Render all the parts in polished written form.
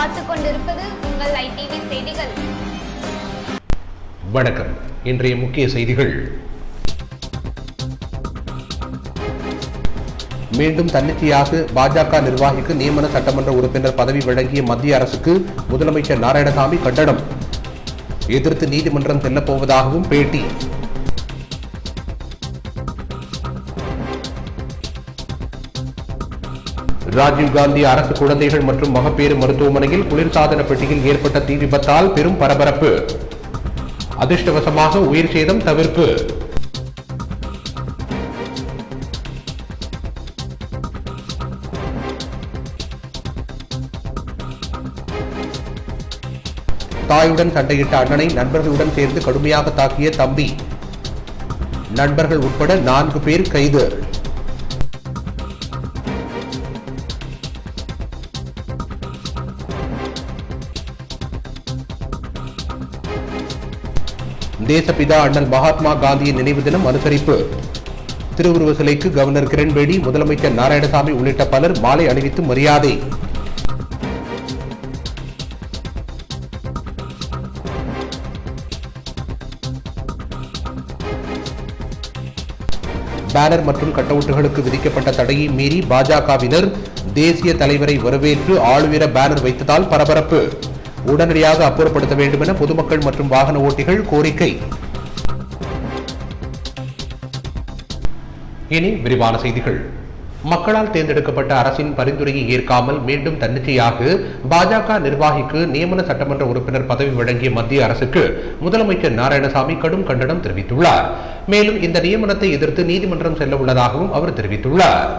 பார்த்துக் கொண்டிருப்பது உங்கள் ITV செய்திகள். வணக்கம். இன்றைய முக்கிய செய்திகள். மீண்டும் தன்னிச்சையாக பாஜக நிர்வாகிக்கு நியமன சட்டமன்ற உறுப்பினர் பதவி வழங்கிய மத்திய அரசுக்கு முதலமைச்சர் நாராயணசாமி கண்டனம். எதிர்த்து நீதிமன்றம் செல்லப்போவதாகவும் பேட்டி. ராஜீவ்காந்தி அரசு குழந்தைகள் மற்றும் மகப்பேறு மருத்துவமனையில் குளிர்சாதன பெட்டியில் ஏற்பட்ட தீ விபத்தால் பெரும் பரபரப்பு. அதிர்ஷ்டவசமாக உயிர் சேதம் தவிர்ப்பு. தாயுடன் சண்டையிட்ட அண்ணனை நண்பர்களுடன் சேர்ந்து கடுமையாக தாக்கிய தம்பி. நண்பர்கள் உட்பட 4 பேர் கைது. தேசப்பிதா அண்ணல் மகாத்மா காந்தியின் நினைவு தினம் அனுசரிப்பு. திருவுருவ சிலைக்கு கவர்னர் கிரண்பேடி, முதலமைச்சர் நாராயணசாமி உள்ளிட்ட பலர் மாலை அணிவித்து மரியாதை. பேனர் மற்றும் கட்டவுட்டுகளுக்கு விதிக்கப்பட்ட தடையை மீறி பாஜகவினர் தேசிய தலைவரை வரவேற்று ஆளுயர பேனர் வைத்ததால் பரபரப்பு. உடனடியாக அப்புறப்படுத்த வேண்டும் என பொதுமக்கள் மற்றும் வாகன ஓட்டிகள் கோரிக்கை. இனி விரிவான செய்திகள். மக்களால் தேர்ந்தெடுக்கப்பட்ட அரசின் பரிந்துரையை ஏற்காமல் மீண்டும் தன்னிச்சையாக பாஜக நிர்வாகிக்கு நியமன சட்டமன்ற உறுப்பினர் பதவி வழங்கிய மத்திய அரசுக்கு முதலமைச்சர் நாராயணசாமி கடும் கண்டனம் தெரிவித்துள்ளார். மேலும் இந்த நியமனத்தை எதிர்த்து நீதிமன்றம் செல்ல உள்ளதாகவும் அவர் தெரிவித்துள்ளார்.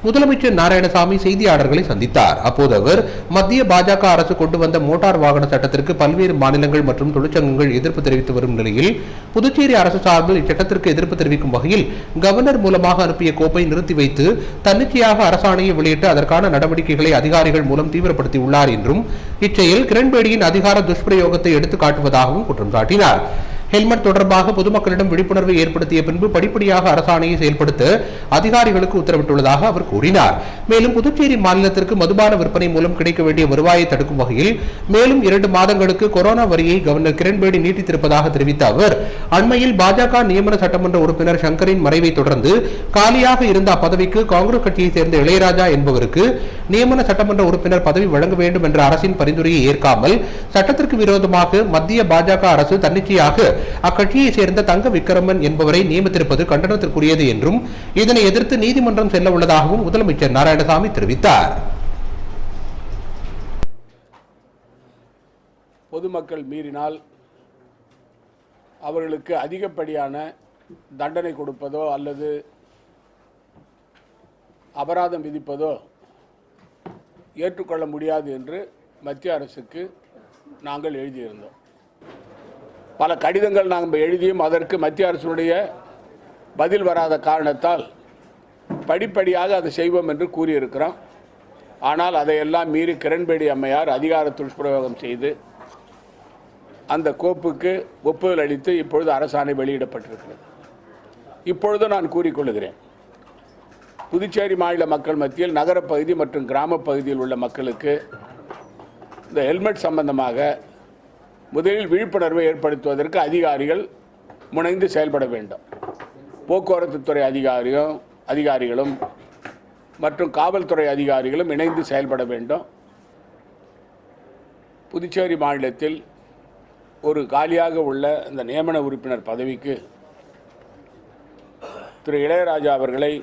முதலமைச்சர் நாராயணசாமி செய்தியாளர்களை சந்தித்தார். அப்போது அவர் மத்திய பாஜக அரசு கொண்டு வந்த மோட்டார் வாகன சட்டத்திற்கு பல்வேறு மாநிலங்கள் மற்றும் தொழிற்சங்கங்கள் எதிர்ப்பு தெரிவித்து வரும் நிலையில் புதுச்சேரி அரசு சார்பில் இச்சட்டத்திற்கு எதிர்ப்பு தெரிவிக்கும் வகையில் கவர்னர் மூலமாக அனுப்பிய கோப்பை நிறுத்தி வைத்து தன்னிச்சையாக அரசாணையை வெளியிட்டு அதற்கான நடவடிக்கைகளை அதிகாரிகள் மூலம் தீவிரப்படுத்தியுள்ளார் என்றும் இச்செயல் கிரண்பேடியின் அதிகார துஷ்பிரயோகத்தை எடுத்துக் காட்டுவதாகவும் குற்றம் சாட்டினார். ஹெல்மெட் தொடர்பாக பொதுமக்களிடம் விழிப்புணர்வை ஏற்படுத்திய பின்பு படிப்படியாக அரசாணையை செயல்படுத்த அதிகாரிகளுக்கு உத்தரவிட்டுள்ளதாக அவர் கூறினார். மேலும் புதுச்சேரி மாநிலத்திற்கு மதுபான விற்பனை மூலம் கிடைக்க வேண்டிய வருவாயை தடுக்கும் வகையில் மேலும் 2 மாதங்களுக்கு கொரோனா வரியை கவர்னர் கிரண்பேடி நீட்டித்திருப்பதாக தெரிவித்த அவர் அண்மையில் பாஜக நியமன சட்டமன்ற உறுப்பினர் சங்கரின் மறைவை தொடர்ந்து காலியாக இருந்த அப்பதவிக்கு காங்கிரஸ் கட்சியைச் சேர்ந்த இளையராஜா என்பவருக்கு நியமன சட்டமன்ற உறுப்பினர் பதவி வழங்க வேண்டும் என்ற அரசின் பரிந்துரையை ஏற்காமல் சட்டத்திற்கு விரோதமாக மத்திய பாஜக அரசு தன்னிச்சையாக அக்கட்சியை சேர்ந்த தங்க விக்ரமன் என்பவரை நியமித்திருப்பது கண்டனத்திற்குரியது என்றும் இதனை எதிர்த்து நீதிமன்றம் செல்ல உள்ளதாகவும் முதலமைச்சர் நாராயணசாமி தெரிவித்தார். பொதுமக்கள் மீறினால் அவர்களுக்கு அதிகப்படியான தண்டனை கொடுப்பதோ அல்லது அபராதம் விதிப்பதோ ஏற்றுக்கொள்ள முடியாது என்று மத்திய அரசுக்கு நாங்கள் எழுதியிருந்தோம். பல கடிதங்கள் நாங்கள் எழுதியும் அதற்கு மத்திய அரசுடைய பதில் வராத காரணத்தால் படிப்படியாக அதை செய்வோம் என்று கூறியிருக்கிறோம். ஆனால் அதையெல்லாம் மீறி கிரண்பேடி அம்மையார் அதிகார துஷ்பிரயோகம் செய்து அந்த கோப்புக்கு ஒப்புதல் அளித்து இப்பொழுது அரசாணை வெளியிடப்பட்டிருக்கிறது. இப்பொழுது நான் கூறிக்கொள்கிறேன், புதுச்சேரி மாநில மக்கள் மத்தியில் நகரப்பகுதி மற்றும் கிராம பகுதியில் உள்ள மக்களுக்கு இந்த ஹெல்மெட் சம்பந்தமாக முதலில் விழிப்புணர்வை ஏற்படுத்துவதற்கு அதிகாரிகள் முனைந்து செயல்பட வேண்டும். போக்குவரத்து துறை அதிகாரிகளும் மற்றும் காவல்துறை அதிகாரிகளும் இணைந்து செயல்பட வேண்டும். புதுச்சேரி மாநிலத்தில் ஒரு காலியாக உள்ள இந்த நியமன உறுப்பினர் பதவிக்கு திரு இளையராஜா அவர்களை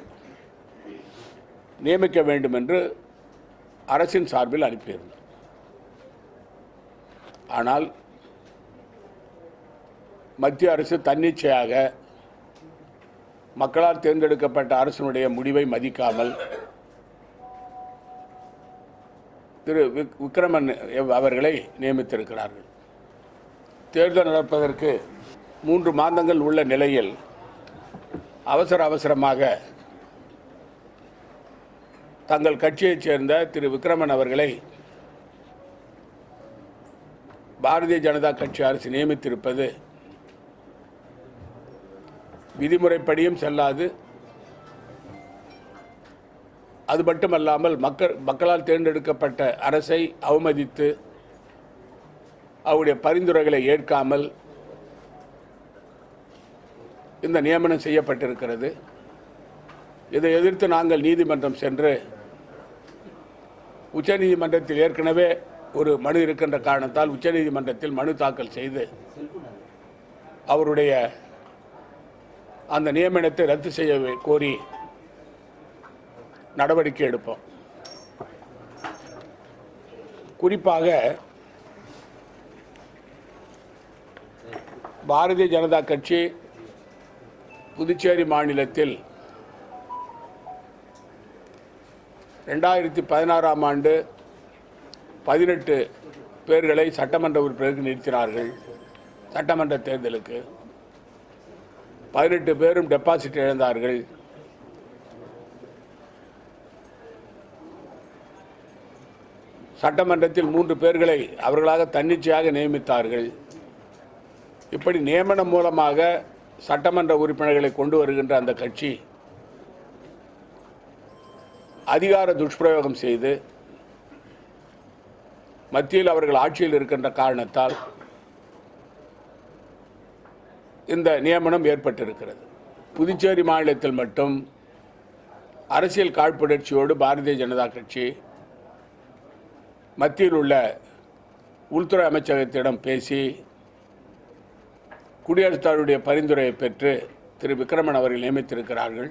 நியமிக்க வேண்டும் என்று அரசின் சார்பில் அனுப்பியிருந்தார். ஆனால் மத்திய அரசு தன்னிச்சையாக மக்களால் தேர்ந்தெடுக்கப்பட்ட அரசினுடைய முடிவை மதிக்காமல் திரு விக்ரமன் அவர்களை நியமித்திருக்கிறார்கள். தேர்தல் நடப்பதற்கு 3 மாதங்கள் உள்ள நிலையில் அவசரமாக தங்கள் கட்சியைச் சேர்ந்த திரு விக்ரமன் அவர்களை பாரதிய ஜனதா கட்சி அரசு நியமித்திருப்பது விதிமுறைப்படியும் செல்லாது, அது மட்டுமல்லாமல் மக்களால் தேர்ந்தெடுக்கப்பட்ட அரசை அவமதித்து அவருடைய பரிந்துரைகளை ஏற்காமல் இந்த நியமனம் செய்யப்பட்டிருக்கிறது. இதை எதிர்த்து நாங்கள் நீதிமன்றம் சென்று உச்சநீதிமன்றத்தில் ஏற்கனவே ஒரு மனு இருக்கின்ற காரணத்தால் உச்சநீதிமன்றத்தில் மனு தாக்கல் செய்து அவருடைய அந்த நியமனத்தை ரத்து செய்ய கோரி நடவடிக்கை எடுப்போம். குறிப்பாக பாரதிய ஜனதா கட்சி புதுச்சேரி மாநிலத்தில் 2016ஆம் ஆண்டு 18 பேர்களை சட்டமன்ற உறுப்பினருக்கு நிறுத்தினார்கள். சட்டமன்ற தேர்தலுக்கு 18 பேரும் டெபாசிட் இழந்தார்கள். சட்டமன்றத்தில் 3 பேர்களை அவர்களாக தன்னிச்சையாக நியமித்தார்கள். இப்படி நியமனம் மூலமாக சட்டமன்ற உறுப்பினர்களை கொண்டு வருகின்ற அந்த கட்சி அதிகார துஷ்பிரயோகம் செய்து மத்தியில் அவர்கள் ஆட்சியில் இருக்கின்ற காரணத்தால் இந்த நியமனம் ஏற்பட்டிருக்கிறது. புதுச்சேரி மாநிலத்தில் மட்டும் அரசியல் காழ்ப்புணர்ச்சியோடு பாரதிய ஜனதா கட்சி மத்தியில் உள்ள உள்துறை அமைச்சகத்திடம் பேசி குடியரசுத் தலைவருடைய பரிந்துரையை பெற்று திரு விக்ரமன் அவர்கள் நியமித்திருக்கிறார்கள்.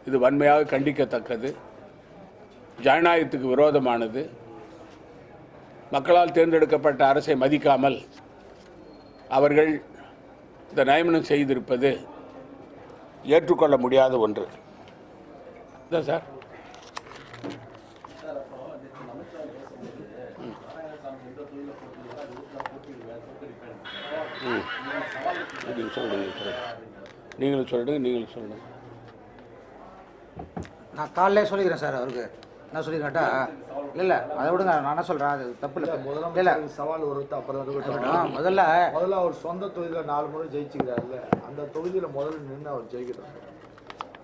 இது வன்மையாக கண்டிக்கத்தக்கது, ஜனநாயகத்துக்கு விரோதமானது. மக்களால் தேர்ந்தெடுக்கப்பட்ட அரசை மதிக்காமல் அவர்கள் இந்த நியமனம் செய்திருப்பது ஏற்றுக்கொள்ள முடியாத ஒன்று. சார் நீங்களும் சொல்லுங்க. நான் காலையிலே சொல்லிக்கிறேன் சார். அவருக்கு என்ன சொல்லிக்கிறேன்ட்டா இல்லை அதை விடுங்க, நான் என்ன சொல்கிறேன், அது தப்பு இல்லை. இல்லை சவால் ஒரு அப்புறம் முதல்ல அவர் சொந்த தொகுதியில் 4 முறை ஜெயிச்சுக்கிறாருல்ல, அந்த தொகுதியில் முதல்ல நின்று அவர் ஜெயிக்கட்டும்.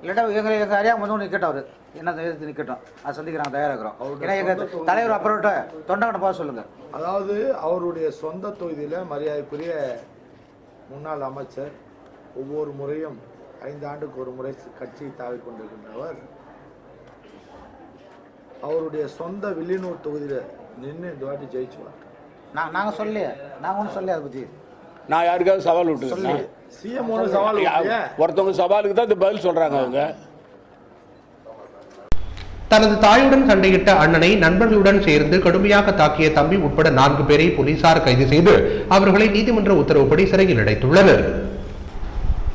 இல்லாட்டா எங்கள் அறியாமல் வந்து நிற்கட்டும். அவர் என்ன எதிர்த்து நிற்கட்டும், அதை சந்திக்கிறாங்க, தயாராகிறோம். ஏன்னா எங்கள் தலைவர் அப்புறம் தொண்டகனை போக சொல்லுங்கள். அதாவது அவருடைய சொந்த தொகுதியில் மரியாதைக்குரிய முன்னாள் அமைச்சர் ஒவ்வொரு முறையும் 5 ஆண்டுக்கு ஒரு முறை கட்சியை தாவிக் கொண்டிருக்கின்றவர் அவருடைய சொந்த வில்லியனூர் தொகுதியில் நின்று இந்த வாட்டி ஜெயிச்சுவார். நாங்கள் சொல்லி நாங்கள் ஒன்றும் சொல்லி அதை பற்றி நான் யாருக்காவது சவால் விட்டு சொல்லி சிஎம் சவால் ஒருத்தவங்க சவாலுக்கு தான் இந்த பதில் சொல்றாங்க. அவங்க தனது தாயுடன் சண்டையிட்ட அண்ணனை நண்பர்களுடன் சேர்ந்து கடுமையாக தாக்கிய தம்பி உட்பட 4 பேரை போலீசார் கைது செய்து அவர்களை நீதிமன்ற உத்தரவுப்படி சிறையில் அடைத்துள்ளனர்.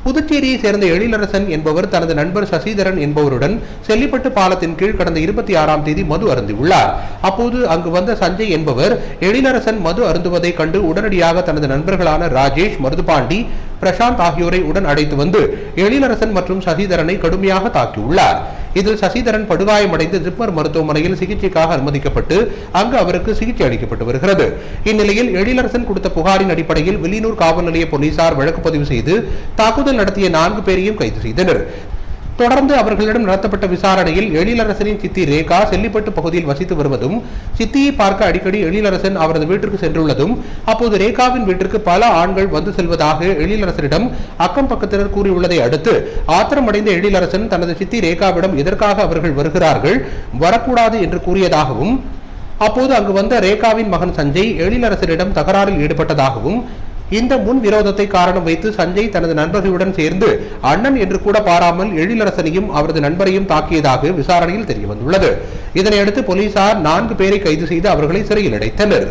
புதுச்சேரியை சேர்ந்த எழிலரசன் என்பவர் தனது நண்பர் சசிதரன் என்பவருடன் செல்லிப்பட்டு பாலத்தின் கீழ் கடந்த 26ஆம் தேதி மது அருந்தியுள்ளார். அப்போது அங்கு வந்த சஞ்சய் என்பவர் எழிலரசன் மது அருந்துவதை கண்டு உடனடியாக தனது நண்பர்களான ராஜேஷ், மருதுபாண்டி, பிரசாந்த் ஆகியோரை உடன் அழைத்து வந்து எழிலரசன் மற்றும் சசிதரனை கடுமையாக தாக்கியுள்ளார். இதில் சசிதரன் படுகாயமடைந்து ஜிப்மர் மருத்துவமனையில் சிகிச்சைக்காக அனுமதிக்கப்பட்டு அங்கு அவருக்கு சிகிச்சை அளிக்கப்பட்டு வருகிறது. இந்நிலையில் எழிலரசன் கொடுத்த புகாரின் அடிப்படையில் வில்லியனூர் காவல் நிலைய போலீசார் வழக்கு பதிவு செய்து தாக்குதல் நடத்திய 4 பேரையும் கைது செய்தனர். தொடர்ந்து அவர்களிடம் நடத்தப்பட்ட விசாரணையில் எழிலரசனின் சித்தி ரேகா செல்லிப்பட்டு பகுதியில் வசித்து வருவதும், சித்தியை பார்க்க அடிக்கடி எழிலரசன் அவரது வீட்டிற்கு சென்றுள்ளதும், அப்போது ரேகாவின் வீட்டிற்கு பல ஆண்கள் வந்து செல்வதாக எழிலரசனிடம் அக்கம் பக்கத்தினர் கூறியுள்ளதை அடுத்து ஆத்திரமடைந்த எழிலரசன் தனது சித்தி ரேகாவிடம் எதற்காக அவர்கள் வருகிறார்கள், வரக்கூடாது என்று கூறியதாகவும், அப்போது அங்கு வந்த ரேகாவின் மகன் சஞ்சய் எழிலரசனிடம் தகராறில் ஈடுபட்டதாகவும், இந்த முன் விரோதத்தை காரணம் வைத்து சஞ்சய் தனது நண்பர்களுடன் சேர்ந்து அண்ணன் என்று கூட பாராமல் எழிலரசனையும் அவரது நண்பரையும் தாக்கியதாக விசாரணையில் தெரியவந்துள்ளது. இதனையடுத்து போலீசார் 4 பேரை கைது செய்து அவர்களை சிறையில் அடைத்தனர்.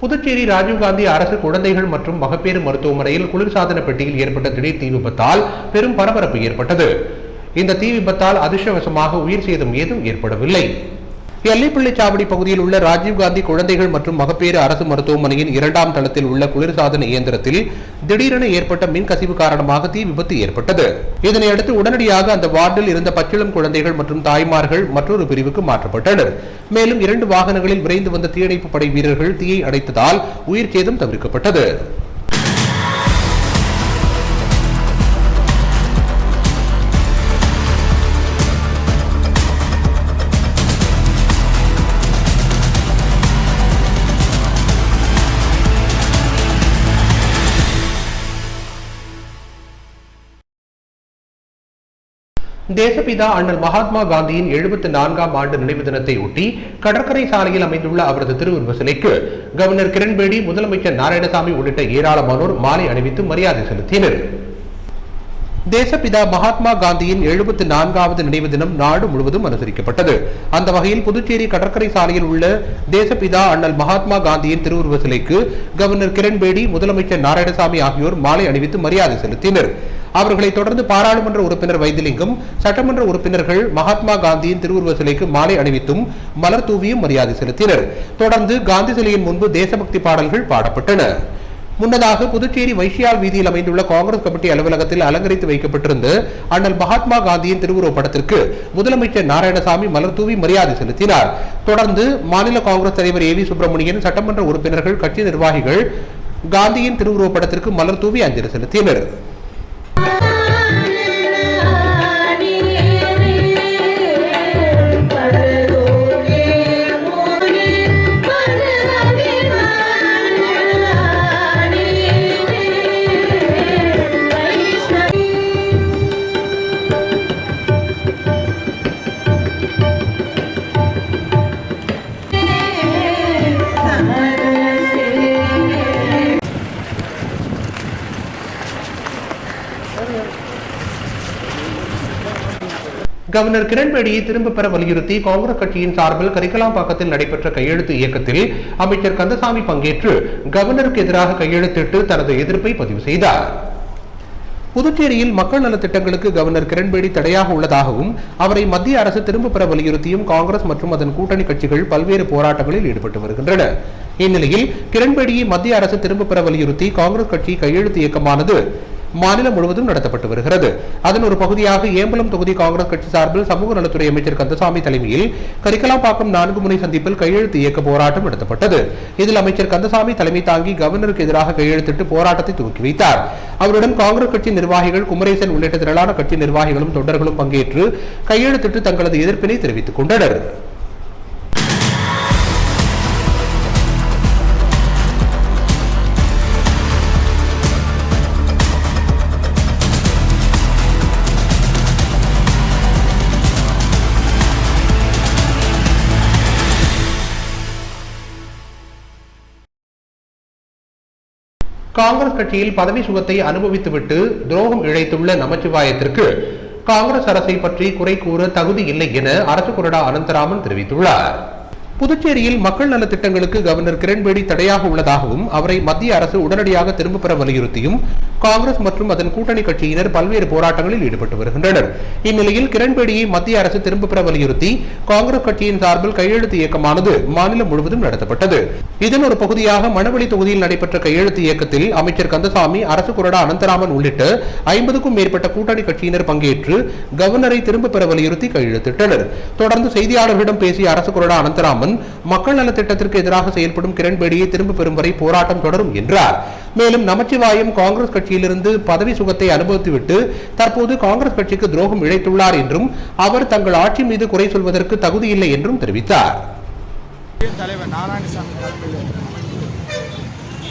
புதுச்சேரி ராஜீவ்காந்தி அரசு குழந்தைகள் மற்றும் மகப்பேறு மருத்துவமனையில் குளிர்சாதன பெட்டியில் ஏற்பட்ட திடீர் தீ விபத்தால் பெரும் பரபரப்பு ஏற்பட்டது. இந்த தீ விபத்தால் அதிர்ஷ்டவசமாக உயிர் சேதம் ஏதும் ஏற்படவில்லை. எல்லைப்பிள்ளைச்சாவடி பகுதியில் உள்ள ராஜீவ்காந்தி குழந்தைகள் மற்றும் மகப்பேறு அரசு மருத்துவமனையின் 2ஆம் தளத்தில் உள்ள குளிர்சாதன இயந்திரத்தில் திடீரென ஏற்பட்ட மின்கசிவு காரணமாக தீ விபத்து ஏற்பட்டது. இதனையடுத்து உடனடியாக அந்த வார்டில் இருந்த பச்சிளம் குழந்தைகள் மற்றும் தாய்மார்கள் மற்றொரு பிரிவுக்கு மாற்றப்பட்டனர். மேலும் 2 வாகனங்களில் விரைந்து வந்த தீயணைப்பு படை வீரர்கள் தீயை அணைத்ததால் உயிர் சேதம் தவிர்க்கப்பட்டது. தேசப்பிதா அண்ணல் மகாத்மா காந்தியின் 74ஆம் ஆண்டு நினைவு தினத்தை ஒட்டி கடற்கரை சாலையில் அமைந்துள்ள அவரது திருவுருவ சிலைக்கு கவர்னர் கிரண்பேடி, முதலமைச்சர் நாராயணசாமி உள்ளிட்ட ஏராளமானோர் மாலை அணிவித்து மரியாதை செலுத்தினர். தேசப்பிதா மகாத்மா காந்தியின் 74வது நினைவு தினம் நாடு முழுவதும் அனுசரிக்கப்பட்டது. அந்த வகையில் புதுச்சேரி கடற்கரை சாலையில் உள்ள தேசப்பிதா அண்ணல் மகாத்மா காந்தியின் திருவுருவ சிலைக்கு கவர்னர் கிரண்பேடி, முதலமைச்சர் நாராயணசாமி ஆகியோர் மாலை அணிவித்து மரியாதை செலுத்தினர். அவர்களை தொடர்ந்து பாராளுமன்ற உறுப்பினர் வைத்திலிங்கம், சட்டமன்ற உறுப்பினர்கள் மகாத்மா காந்தியின் திருவுருவ சிலைக்கு மாலை அணிவித்தும் மலர் தூவியும் மரியாதை செலுத்தினர். தொடர்ந்து காந்தி சிலையின் முன்பு தேசபக்தி பாடல்கள் பாடப்பட்டன. முன்னதாக புதுச்சேரி வைஷியால் வீதியில் அமைந்துள்ள காங்கிரஸ் கமிட்டி அலுவலகத்தில் அலங்கரித்து வைக்கப்பட்டிருந்த அண்ணல் மகாத்மா காந்தியின் திருவுருவ படத்திற்கு முதலமைச்சர் நாராயணசாமி மலர் தூவி மரியாதை செலுத்தினார். தொடர்ந்து மாநில காங்கிரஸ் தலைவர் ஏவி சுப்பிரமணியன், சட்டமன்ற உறுப்பினர்கள், கட்சி நிர்வாகிகள் காந்தியின் திருவுருவ படத்திற்கு மலர் தூவி அஞ்சலி செலுத்தினர். கவர்னர் கிரண்பேடியை திரும்ப பெற வலியுறுத்தி காங்கிரஸ் கட்சியின் சார்பில் கரிக்கலாம்பாக்கத்தில் நடைபெற்ற கையெழுத்து இயக்கத்தில் அமைச்சர் கந்தசாமி பங்கேற்று கவர்னருக்கு எதிராக கையெழுத்திட்டு தனது எதிர்ப்பை பதிவு செய்தார். புதுச்சேரியில் மக்கள் நலத்திட்டங்களுக்கு கவர்னர் கிரண்பேடி தடையாக உள்ளதாகவும் அவரை மத்திய அரசு திரும்ப பெற வலியுறுத்தியும் காங்கிரஸ் மற்றும் அதன் கூட்டணி கட்சிகள் பல்வேறு போராட்டங்களில் ஈடுபட்டு வருகின்றன. இந்நிலையில் கிரண்பேடியை மத்திய அரசு திரும்ப பெற வலியுறுத்தி காங்கிரஸ் கட்சி கையெழுத்து இயக்கமானது மாநிலம் முழுவதும் நடத்தப்பட்டு வருகிறது. அதன் ஒரு பகுதியாக ஏம்பலம் தொகுதி காங்கிரஸ் கட்சி சார்பில் சமூக நலத்துறை அமைச்சர் கந்தசாமி தலைமையில் கரிக்கலாம்பாக்கம் 4 முனை சந்திப்பில் கையெழுத்து இயக்க போராட்டம் நடத்தப்பட்டது. இதில் அமைச்சர் கந்தசாமி தலைமை தாங்கி கவர்னருக்கு எதிராக கையெழுத்திட்டு போராட்டத்தை துவக்கி வைத்தார். அவருடன் காங்கிரஸ் கட்சி நிர்வாகிகள், குமரேசன் உள்ளிட்ட திரளான கட்சி நிர்வாகிகளும் தொண்டர்களும் பங்கேற்று கையெழுத்திட்டு தங்களது எதிர்ப்பினை தெரிவித்துக் கொண்டனர். காங்கிரஸ் கட்சியில் பதவி சுகத்தை அனுபவித்துவிட்டு துரோகம் இழைத்துள்ள நமச்சிவாயத்திற்கு காங்கிரஸ் அரசை பற்றி குறை கூற தகுதி இல்லை என அரசு கொறடா அனந்தராமன் தெரிவித்துள்ளார். புதுச்சேரியில் மக்கள் நல திட்டங்களுக்கு கவர்னர் கிரண்பேடி தடையாக உள்ளதாகவும் அவரை மத்திய அரசு உடனடியாக திரும்ப பெற வலியுறுத்தியும் காங்கிரஸ் மற்றும் அதன் கூட்டணி கட்சியினர் பல்வேறு போராட்டங்களில் ஈடுபட்டு வருகின்றனர். இந்நிலையில் கிரண்பேடியை மத்திய அரசு திரும்ப பெற வலியுறுத்தி காங்கிரஸ் கட்சியின் சார்பில் கையெழுத்து இயக்கமானது மாநிலம் முழுவதும் நடத்தப்பட்டது. இதன் ஒரு பகுதியாக மணவெளி தொகுதியில் நடைபெற்ற கையெழுத்து இயக்கத்தில் அமைச்சர் கந்தசாமி, அரசு கொறடா அனந்தராமன் உள்ளிட்ட 50க்கும் மேற்பட்ட கூட்டணி கட்சியினர் பங்கேற்று கவர்னரை திரும்ப பெற வலியுறுத்தி கையெழுத்திட்டனர். தொடர்ந்து செய்தியாளர்களிடம் பேசிய அரசு கொறடா அனந்தராமன், மக்கள் நல திட்டத்திற்கு எதிராக செயல்படும் கிரண்பேடியை திரும்ப பெறும் வரை போராட்டம் தொடரும் என்றார். மேலும் நமச்சிவாயம் காங்கிரஸ் கட்சியிலிருந்து பதவி சுகத்தை அனுபவித்துவிட்டு தற்போது காங்கிரஸ் கட்சிக்கு துரோகம் இழைத்துள்ளார் என்றும் அவர் தங்கள் ஆட்சி மீது குறை சொல்வதற்கு தகுதியில்லை என்றும் தெரிவித்தார். தலைவர் நாராயணசாமி தலைமையில்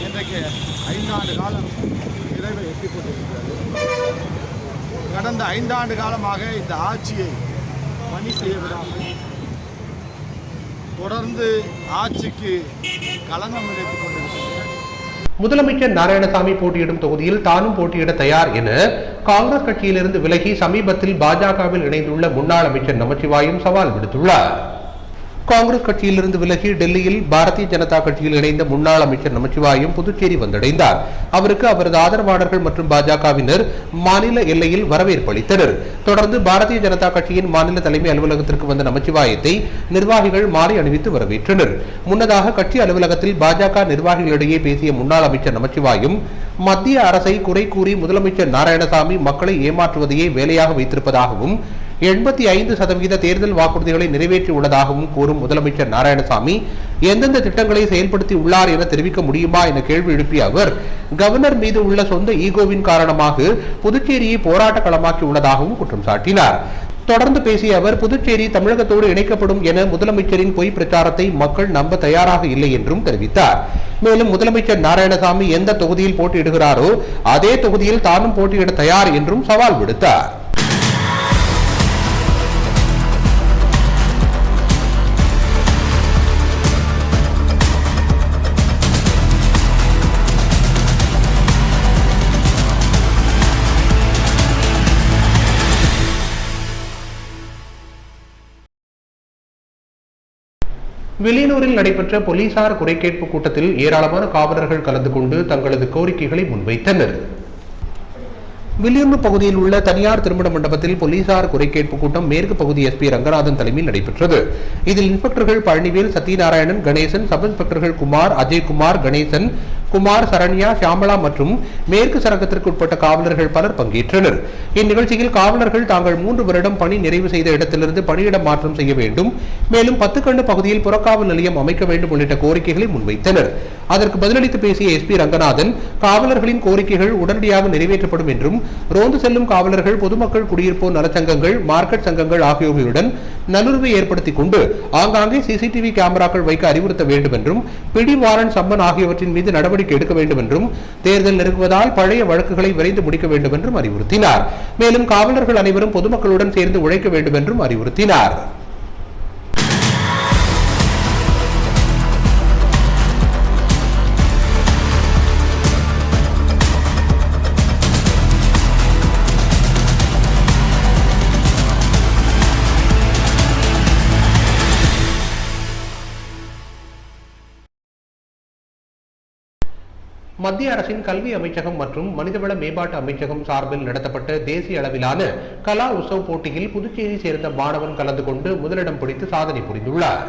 இன்றைக்கு 5 ஆண்டு காலம் நிறைவை எட்டி போட்டிருக்கிறது. கடந்த 5 ஆண்டு காலமாக இந்த ஆட்சியை பணி செய்ய விடாமல் தொடர்ந்து ஆட்சிக்கு களங்கம் விளைத்துக் கொண்டிருக்கிறது. முதலமைச்சர் நாராயணசாமி போட்டியிடும் தொகுதியில் தானும் போட்டியிட தயார் என காங்கிரஸ் கட்சியிலிருந்து விலகி சமீபத்தில் பாஜகவில் இணைந்துள்ள முன்னாள் அமைச்சர் நமச்சிவாயம் சவால் விடுத்துள்ளார். காங்கிரஸ் கட்சியிலிருந்து விலகி டெல்லியில் பாரதிய ஜனதா கட்சியில் இணைந்த முன்னாள் அமைச்சர் நமச்சிவாயம் புதுச்சேரி வந்தடைந்தார். அவருக்கு அவரது ஆதரவாளர்கள் மற்றும் பாஜகவினர் மாநில எல்லையில் வரவேற்பு அளித்தனர். தொடர்ந்து பாரதிய ஜனதா கட்சியின் மாநில தலைமை அலுவலகத்திற்கு வந்த நமச்சிவாயத்தை நிர்வாகிகள் மாலை அணிவித்து வரவேற்றனர். முன்னதாக கட்சி அலுவலகத்தில் பாஜக நிர்வாகிகளிடையே பேசிய முன்னாள் அமைச்சர் நமச்சிவாயம் மத்திய அரசை குறை கூறி முதலமைச்சர் நாராயணசாமி மக்களை ஏமாற்றுவதையே வேலையாக வைத்திருப்பதாகவும் 85% தேர்தல் வாக்குறுதிகளை நிறைவேற்றியுள்ளதாகவும் கூறும் முதலமைச்சர் நாராயணசாமி எந்தெந்த திட்டங்களை செயல்படுத்தி உள்ளார் என தெரிவிக்க முடியுமா என கேள்வி எழுப்பிய அவர் கவர்னர் மீது உள்ள சொந்த ஈகோவின் காரணமாக புதுச்சேரியை போராட்ட களமாக்கி உள்ளதாகவும் குற்றம் சாட்டினார். தொடர்ந்து பேசிய அவர் புதுச்சேரி தமிழகத்தோடு இணைக்கப்படும் என முதலமைச்சரின் பொய் பிரச்சாரத்தை மக்கள் நம்ப தயாராக இல்லை என்றும் தெரிவித்தார். மேலும் முதலமைச்சர் நாராயணசாமி எந்த தொகுதியில் போட்டியிடுகிறாரோ அதே தொகுதியில் தானும் போட்டியிட தயார் என்றும் சவால் விடுத்தார். வில்லியனூரில் நடைபெற்ற போலீசார் குறைகேட்பு கூட்டத்தில் ஏராளமான காவலர்கள் கலந்து கொண்டு தங்களது கோரிக்கைகளை முன்வைத்தனர். வில்லியனூர் பகுதியில் உள்ள தனியார் திருமண மண்டபத்தில் போலீசார் குறைகேட்பு கூட்டம் மேற்கு பகுதி எஸ்பி ரங்கநாதன் தலைமையில் நடைபெற்றது. இதில் இன்ஸ்பெக்டர்கள் பழனிவேல், சத்யநாராயணன், கணேசன், சப் இன்ஸ்பெக்டர்கள் குமார், அஜய்குமார், கணேசன், குமார், சரண்யா, ஷியாமலா மற்றும் மேற்கு சரகத்திற்கு உட்பட்ட காவலர்கள் பலர் பங்கேற்றனர். இந்நிகழ்ச்சியில் காவலர்கள் தாங்கள் 3 வருடம் பணி நிறைவு செய்த இடத்திலிருந்து பணியிட மாற்றம் செய்ய வேண்டும், மேலும் 10 கண்டு பகுதியில் புறக்காவல் நிலையம் அமைக்க வேண்டும் உள்ளிட்ட கோரிக்கைகளை முன்வைத்தனர். அதற்கு பதிலளித்து பேசிய எஸ்பி ரங்கநாதன் காவலர்களின் கோரிக்கைகள் உடனடியாக நிறைவேற்றப்படும் என்றும் ரோந்து செல்லும் காவலர்கள் பொதுமக்கள் குடியிருப்போர் நலச்சங்கங்கள், மார்க்கெட் சங்கங்கள் ஆகியோருடன் நல்லுறவை ஏற்படுத்திக் கொண்டு ஆங்காங்கே சிசிடிவி கேமராக்கள் வைக்க அறிவுறுத்த வேண்டும் என்றும் பிடி வாரண்ட் சம்மன் ஆகியவற்றின் மீது நடவடிக்கை எடுக்க வேண்டும் என்றும் தேர்தல் நெருங்குவதால் பழைய வழக்குகளை விரைந்து முடிக்க வேண்டும் என்றும் அறிவுறுத்தினார். மேலும் காவலர்கள் அனைவரும் பொதுமக்களுடன் சேர்ந்து உழைக்க வேண்டும் என்றும் அறிவுறுத்தினார். மத்திய அரசின் கல்வி அமைச்சகம் மற்றும் மனிதவள மேம்பாட்டு அமைச்சகம் சார்பில் நடத்தப்பட்ட தேசிய அளவிலான கலா உற்சவ் போட்டியில் புதுச்சேரி சேர்ந்த மாணவன் கலந்து கொண்டு முதலிடம் பிடித்து சாதனை புரிந்துள்ளார்.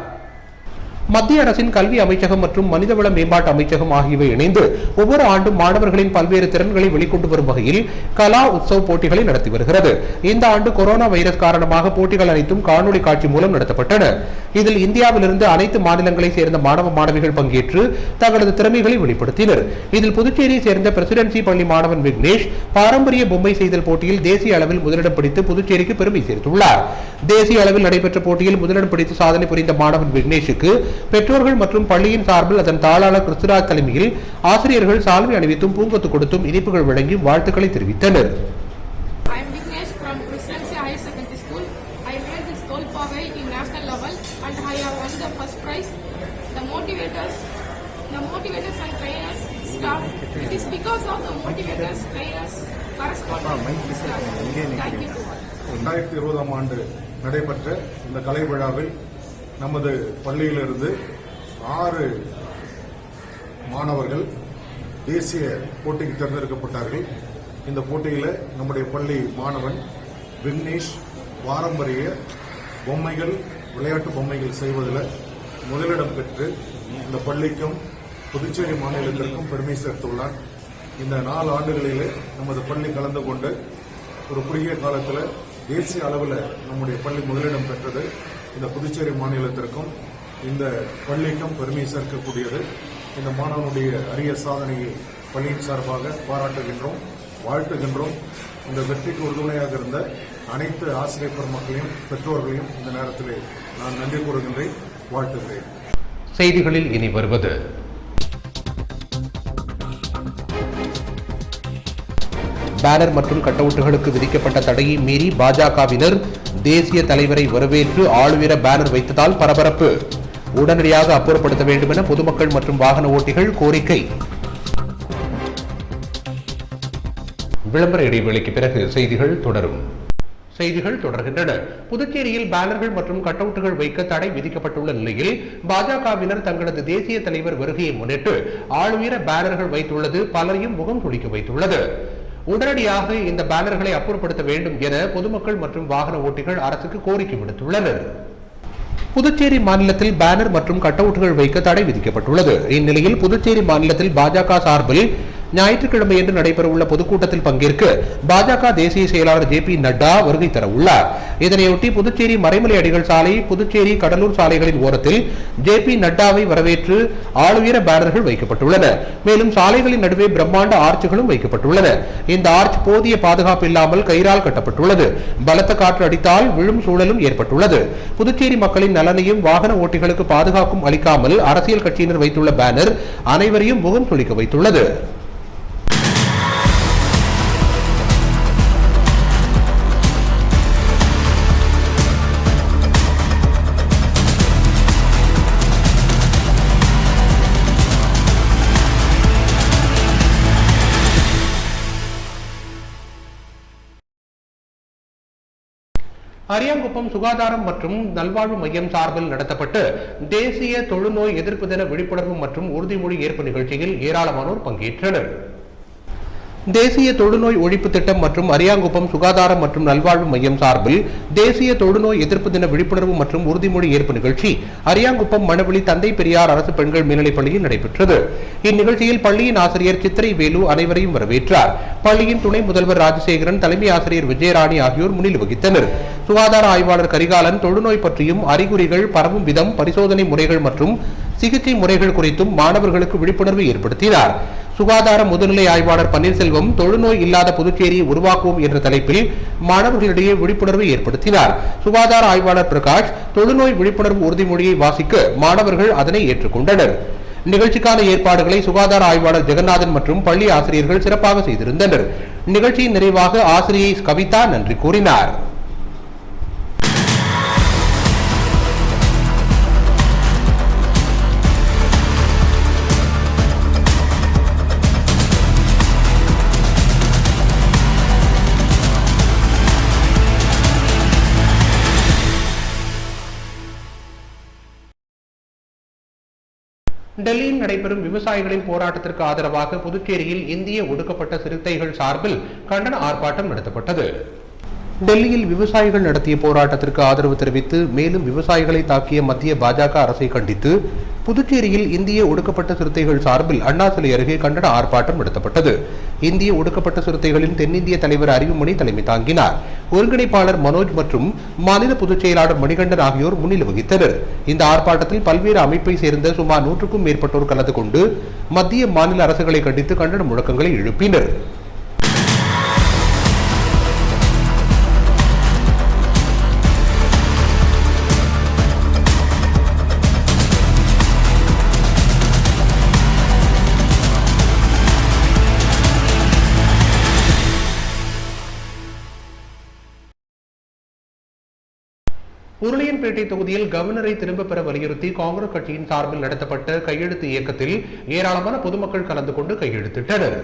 மத்திய அரசின் கல்வி அமைச்சகம் மற்றும் மனிதவள மேம்பாட்டு அமைச்சகம் ஆகியவை இணைந்து ஒவ்வொரு ஆண்டும் மாணவர்களின் பல்வேறு திறன்களை வெளிக்கொண்டு வரும் வகையில் கலா உற்சவ் போட்டிகளை நடத்தி வருகிறது. இந்த ஆண்டு கொரோனா வைரஸ் காரணமாக போட்டிகள் அனைத்தும் காணொலி காட்சி மூலம் நடத்தப்பட்டன. இதில் இந்தியாவிலிருந்து அனைத்து மாநிலங்களை சேர்ந்த மாணவ மாணவிகள் பங்கேற்று தங்களது திறமைகளை வெளிப்படுத்தினர். இதில் புதுச்சேரியை சேர்ந்த பிரசிடென்சி பள்ளி மாணவன் விக்னேஷ் பாரம்பரிய பொம்மை செய்தல் போட்டியில் தேசிய அளவில் முதலிடம் பிடித்து புதுச்சேரிக்கு பெருமை சேர்த்துள்ளார். தேசிய அளவில் நடைபெற்ற போட்டியில் முதலிடம் பிடித்து சாதனை புரிந்த மாணவன் விக்னேஷுக்கு பெற்றோர்கள் மற்றும் பள்ளியின் சார்பில் அதன் தாளாளர் கிறிஸ்துராஜ் தலைமையில் ஆசிரியர்கள் சால்வை அணிவித்தும் பூங்கொத்து கொடுத்தும் இனிப்புகள் வழங்கி வாழ்த்துக்களை தெரிவித்தனர். ஆண்டு நடைபெற்ற இந்த கலை விழாவில் நமது பள்ளியிலிருந்து 6 மாணவர்கள் தேசிய போட்டிக்கு தேர்ந்தெடுக்கப்பட்டார்கள். இந்த போட்டியில் நம்முடைய பள்ளி மாணவன் விக்னேஷ் பாரம்பரிய பொம்மைகள், விளையாட்டு பொம்மைகள் செய்வதில் முதலிடம் பெற்று இந்த பள்ளிக்கும் புதுச்சேரி மாநிலத்திற்கும் பெருமை சேர்த்துள்ளார். இந்த 4 ஆண்டுகளிலே நமது பள்ளி கலந்து கொண்டு ஒரு குறுகிய காலத்தில் தேசிய அளவில் நம்முடைய பள்ளி முதலிடம் பெற்றது. இந்த புதுச்சேரி மாநிலத்திற்கும் இந்த பள்ளிக்கும் பெருமை சேர்க்கக்கூடியது. இந்த மாணவனுடைய அரிய சாதனையை பள்ளியின் சார்பாக பாராட்டுகின்றோம், வாழ்த்துகின்றோம். இந்த வெற்றிக்கு உறுதுணையாக இருந்த அனைத்து ஆசிரியர் பெருமக்களையும் பெற்றோர்களையும் இந்த நேரத்தில் நான் நன்றி கூறுகின்றேன், வாழ்த்துகிறேன். செய்திகளில் இனி வருவது பேனர் மற்றும் கட்டவுட்டுகளுக்கு விதிக்கப்பட்ட தடையை மீறி பாஜகவினர் தேசிய தலைவரை வரவேற்று ஆளுயர பேனர் வைத்ததால் பரபரப்பு. உடனடியாக அப்புறப்படுத்த வேண்டும் என பொதுமக்கள் மற்றும் வாகன ஓட்டிகள் கோரிக்கை. விளம்பர இடைவேளைக்கு பிறகு செய்திகள் தொடரும். செய்திகள் தொடர்கின்றன. புதுச்சேரியில் பேனர்கள் மற்றும் கட்டவுட்டுகள் வைக்க தடை விதிக்கப்பட்டுள்ள நிலையில் பாஜகவினர் தங்களது தேசிய தலைவர் வருகையை முன்னிட்டு ஆளுயர பேனர்கள் வைத்துள்ளது பலரையும் முகம் சுளிக்க வைத்துள்ளது. உடனடியாக இந்த பேனர்களை அப்புறப்படுத்த வேண்டும் என பொதுமக்கள் மற்றும் வாகன ஓட்டிகள் அரசுக்கு கோரிக்கை விடுத்துள்ளனர். புதுச்சேரி மாநிலத்தில் பேனர் மற்றும் கட்டவுட்டுகள் வைக்க தடை விதிக்கப்பட்டுள்ளது. இந்நிலையில் புதுச்சேரி மாநிலத்தில் பாஜக சார்பில் ஞாயிற்றுக்கிழமையன்று நடைபெறவுள்ள பொதுக்கூட்டத்தில் பங்கேற்க பாஜக தேசிய செயலாளர் ஜே பி நட்டா வருகை தர உள்ளார். இதனையொட்டி புதுச்சேரி மறைமலை அடிகள் சாலை, புதுச்சேரி கடலூர் சாலைகளின் ஓரத்தில் ஜே பி நட்டாவை வரவேற்று ஆளுயர பேனர்கள் வைக்கப்பட்டுள்ளன. மேலும் சாலைகளின் நடுவே பிரம்மாண்ட ஆர்ச்சுகளும் வைக்கப்பட்டுள்ளன. இந்த ஆர்ச் போதிய பாதுகாப்பு இல்லாமல் கயிறால் கட்டப்பட்டுள்ளது. பலத்த காற்று அடித்தால் விழும் சூழலும் ஏற்பட்டுள்ளது. புதுச்சேரி மக்களின் நலனையும் வாகன ஓட்டிகளுக்கு பாதுகாப்பும் அளிக்காமல் அரசியல் கட்சியினர் வைத்துள்ள பேனர் அனைவரையும் முகம் சுளிக்க வைத்துள்ளது. அரியாங்குப்பம் சுகாதாரம் மற்றும் நல்வாழ்வு மையம் சார்பில் நடத்தப்பட்டு தேசிய தொழுநோய் எதிர்ப்பு தின விழிப்புணர்வு மற்றும் உறுதிமொழி ஏற்பு நிகழ்ச்சியில் ஏராளமானோர் பங்கேற்றனர். தேசிய தொழுநோய் ஒழிப்பு திட்டம் மற்றும் அரியாங்குப்பம் சுகாதாரம் மற்றும் நல்வாழ்வு மையம் சார்பில் தேசிய தொழுநோய் எதிர்ப்பு தின விழிப்புணர்வு மற்றும் உறுதிமொழி ஏற்பு நிகழ்ச்சி அரியாங்குப்பம் மணவெளி தந்தை பெரியார் அரசு பெண்கள் மேல்நிலைப் பள்ளியில் நடைபெற்றது. இந்நிகழ்ச்சியில் பள்ளியின் ஆசிரியர் சித்திரை வேலு அனைவரையும் வரவேற்றார். பள்ளியின் துணை முதல்வர் ராஜசேகரன், தலைமை ஆசிரியர் விஜயராணி ஆகியோர் முன்னிலை வகித்தனர். சுகாதார ஆய்வாளர் கரிகாலன் தொழுநோய் பற்றியும் அறிகுறிகள், பரவும் விதம், பரிசோதனை முறைகள் மற்றும் சிகிச்சை முறைகள் குறித்தும் மாணவர்களுக்கு விழிப்புணர்வு ஏற்படுத்தினார். சுகாதார முதுநிலை ஆய்வாளர் பன்னீர்செல்வம் தொழுநோய் இல்லாத புதுச்சேரியை உருவாக்குவோம் என்ற தலைப்பில் மாணவர்களிடையே விழிப்புணர்வை ஏற்படுத்தினார். சுகாதார ஆய்வாளர் பிரகாஷ் தொழுநோய் விழிப்புணர்வு உறுதிமொழியை வாசிக்க மாணவர்கள் அதனை ஏற்றுக்கொண்டனர். நிகழ்ச்சிக்கான ஏற்பாடுகளை சுகாதார ஆய்வாளர் ஜெகநாதன் மற்றும் பள்ளி ஆசிரியர்கள் சிறப்பாக செய்திருந்தனர். நிகழ்ச்சியின் நிறைவாக ஆசிரியை கவிதா நன்றி கூறினார். டெல்லியில் நடைபெறும் விவசாயிகளின் போராட்டத்திற்கு ஆதரவாக புதுச்சேரியில் இந்திய ஒடுக்கப்பட்ட சிறுத்தைகள் சார்பில் கண்டன ஆர்ப்பாட்டம் நடத்தப்பட்டது. டெல்லியில் விவசாயிகள் நடத்திய போராட்டத்திற்கு ஆதரவு தெரிவித்து மேலும் விவசாயிகளை தாக்கிய மத்திய பாஜக அரசை கண்டித்து புதுச்சேரியில் இந்திய ஒடுக்கப்பட்ட சிறுத்தைகள் சார்பில் அண்ணா சிலை அருகே கண்டன ஆர்ப்பாட்டம் நடத்தப்பட்டது. இந்திய ஒடுக்கப்பட்ட சிறுத்தைகளின் தென்னிந்திய தலைவர் அறிவுமணி தலைமை தாங்கினார். ஒருங்கிணைப்பாளர் மனோஜ் மற்றும் மாநில பொதுச் செயலாளர் மணிகண்டன் ஆகியோர் முன்னிலை வகித்தனர். இந்த ஆர்ப்பாட்டத்தில் பல்வேறு அமைப்பை சேர்ந்த சுமார் 100க்கும் மேற்பட்டோர் கலந்து கொண்டு மத்திய மாநில அரசுகளை கண்டித்து கண்டன முழக்கங்களை எழுப்பினர். உருளையன்பேட்டை தொகுதியில் கவர்னரை திரும்ப பெற வலியுறுத்தி காங்கிரஸ் கட்சியின் சார்பில் நடத்தப்பட்ட கையெழுத்து இயக்கத்தில் ஏராளமான பொதுமக்கள் கலந்து கொண்டு கையெழுத்திட்டனர்.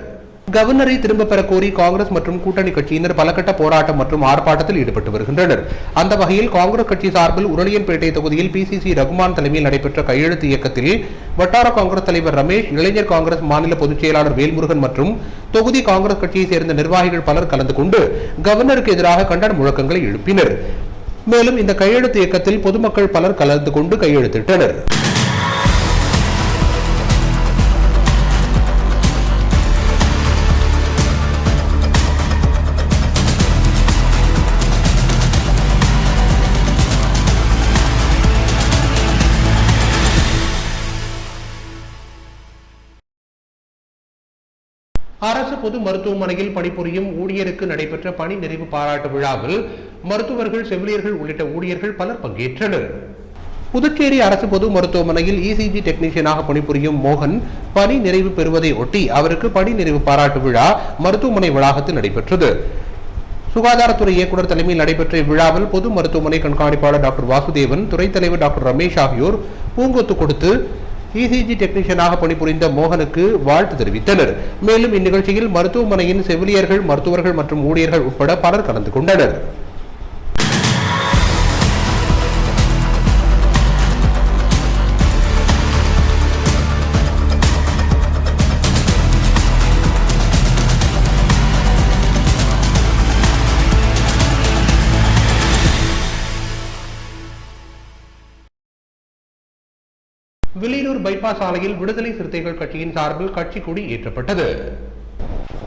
கவர்னரை திரும்ப பெற கோரி காங்கிரஸ் மற்றும் கூட்டணி கட்சியினர் பலகட்ட போராட்டம் மற்றும் ஆர்ப்பாட்டத்தில் ஈடுபட்டு வருகின்றனர். அந்த வகையில் காங்கிரஸ் கட்சி சார்பில் உருளையன்பேட்டை தொகுதியில் PCC ரகுமான் தலைமையில் நடைபெற்ற கையெழுத்து இயக்கத்தில் வட்டார காங்கிரஸ் தலைவர் ரமேஷ், இளைஞர் காங்கிரஸ் மாநில பொதுச் செயலாளர் வேல்முருகன் மற்றும் தொகுதி காங்கிரஸ் கட்சியை சேர்ந்த நிர்வாகிகள் பலர் கலந்து கொண்டு கவர்னருக்கு எதிராக கண்டன முழக்கங்களை எழுப்பினர். மேலும் இந்த கையெழுத்து இயக்கத்தில் பொதுமக்கள் பலர் கலந்து கொண்டு கையெழுத்திட்டனர். அரசு பொது மருத்துவமனையில் பணிபுரியும் ஊழியருக்கு நடைபெற்ற பணி நிறைவு பாராட்டு விழாவில் மருத்துவர்கள், செவிலியர்கள் உள்ளிட்ட ஊழியர்கள் பலர் பங்கேற்றனர். புதுச்சேரி அரசு பொது மருத்துவமனையில் ECG டெக்னீஷியனாக பணிபுரியும் மோகன் பணி நிறைவு பெறுவதை ஒட்டி அவருக்கு பணி நிறைவு பாராட்டு விழா மருத்துவமனை வளாகத்தில் நடைபெற்றது. சுகாதாரத்துறை இயக்குநர் தலைமையில் நடைபெற்ற இவ்விழாவில் பொது மருத்துவமனை கண்காணிப்பாளர் டாக்டர் வாசுதேவன், துறைத் தலைவர் டாக்டர் ரமேஷ் ஆகியோர் பூங்கொத்து கொடுத்து ECG டெக்னீஷியனாக பணிபுரிந்த மோகனுக்கு வாழ்த்து தெரிவித்தனர். மேலும் இந்நிகழ்ச்சியில் மருத்துவமனையின் செவிலியர்கள், மருத்துவர்கள் மற்றும் ஊழியர்கள் உட்பட பலர் கலந்து கொண்டனர். வில்லியனூர் பைபாஸ் சாலையில் விடுதலை சிறுத்தைகள் கட்சியின் சார்பில் கட்சி கொடி ஏற்றப்பட்டது.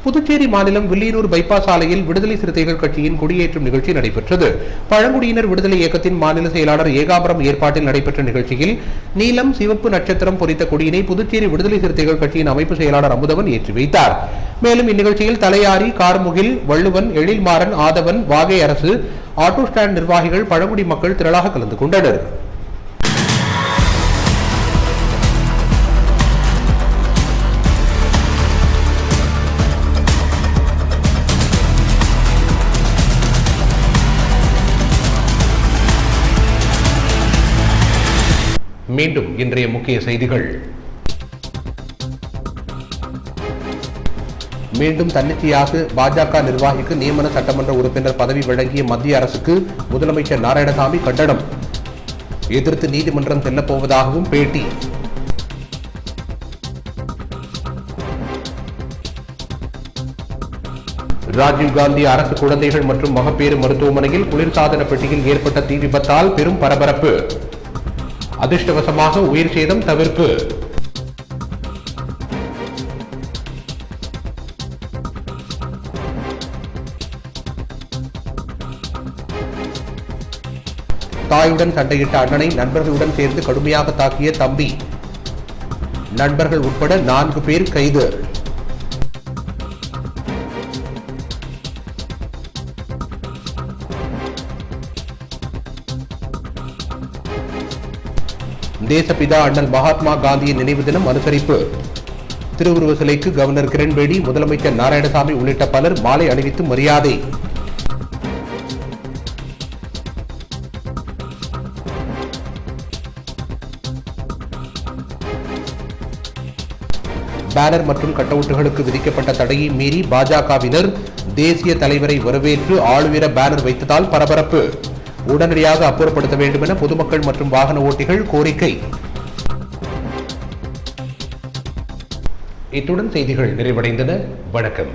புதுச்சேரி மாநிலம் வில்லியனூர் பைபாஸ் சாலையில் விடுதலை சிறுத்தைகள் கட்சியின் கொடியேற்றும் நிகழ்ச்சி நடைபெற்றது. பழங்குடியினர் விடுதலை இயக்கத்தின் மாநில செயலாளர் ஏகாம்பரம் ஏற்பாட்டில் நடைபெற்ற நிகழ்ச்சியில் நீலம் சிவப்பு நட்சத்திரம் பொறித்த கொடியினை புதுச்சேரி விடுதலை சிறுத்தைகள் கட்சியின் அமைப்பு செயலாளர் அமுதவன் ஏற்றி வைத்தார். மேலும் இந்நிகழ்ச்சியில் தலையாரி, கார்முகில், வள்ளுவன், எழில்மாறன், ஆதவன், வாகை அரசு, ஆட்டோ ஸ்டாண்ட் நிர்வாகிகள், பழங்குடி மக்கள் திரளாக கலந்து கொண்டனர். மீண்டும் இன்றைய முக்கிய செய்திகள். மீண்டும் தன்னிச்சையாக பாஜக நிர்வாகிக்கு நியமன சட்டமன்ற உறுப்பினர் பதவி வழங்கிய மத்திய அரசுக்கு முதலமைச்சர் நாராயணசாமி கண்டனம். எதிர்த்து நீதிமன்றம் செல்லப் போவதாகவும் பேட்டி. ராஜீவ்காந்தி அரசு குழந்தைகள் மற்றும் மகப்பேறு மருத்துவமனையில் குளிர்சாதன பெட்டியில் ஏற்பட்ட தீ விபத்தால் பெரும் பரபரப்பு. அதிர்ஷ்டவசமாக உயிர் சேதம் தவிர்ப்பு. தாயுடன் சண்டையிட்ட அண்ணனை நண்பர்களுடன் சேர்ந்து கடுமையாக தாக்கிய தம்பி. நண்பர்கள் உட்பட 4 பேர் கைது. தேசப்பிதா அண்ணல் மகாத்மா காந்தியின் நினைவு தினம் அனுசரிப்பு. திருவுருவ சிலைக்கு கவர்னர் கிரண்பேடி, முதலமைச்சர் நாராயணசாமி உள்ளிட்ட பலர் மாலை அணிவித்து மரியாதை. பேனர் மற்றும் கட்டவுட்டுகளுக்கு விதிக்கப்பட்ட தடையை மீறி பாஜகவினர் தேசிய தலைவரை வரவேற்று ஆளுயர பேனர் வைத்ததால் பரபரப்பு. உடனடியாக அப்புறப்படுத்த வேண்டும் என பொதுமக்கள் மற்றும் வாகன ஓட்டிகள் கோரிக்கை. இத்துடன் செய்திகள் நிறைவடைந்தன. வணக்கம்.